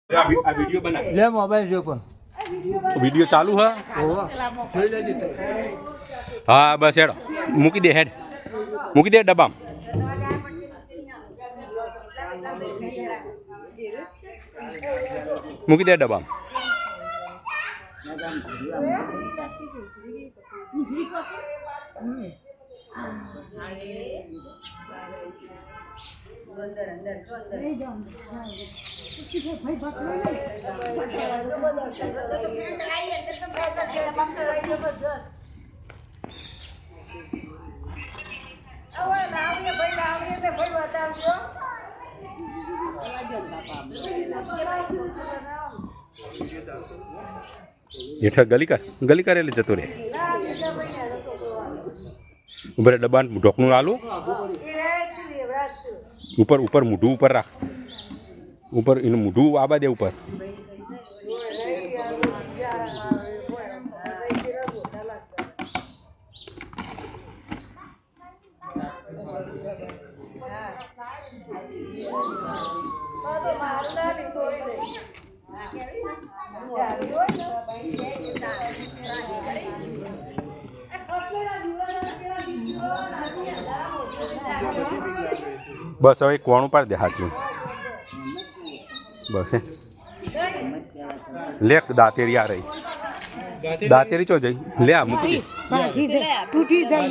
આ વિડિયો બના લે મોબાઈલ જો પણ વિડિયો ચાલુ હે જોઈ લેજે તો. હા બસ હેડ મૂકી દે હેડ મૂકી દે ડબ્બામાં મૂકી દે ડબ્બામાં હેઠળ ગલી કર એટલે જતો રહે ઉપર ડબ્બાનું ઢોકણું આલું ઉપર ઉપર મૂઢું ઉપર રાખ ઉપર એનું મૂઢું આબા દે ઉપર બસ હવે કોણ પાડી દે હાથનું બસ લે દાંતેરી આ રહી દાંતેરી ચો જઈ લે આ મૂકી તૂટી જાય.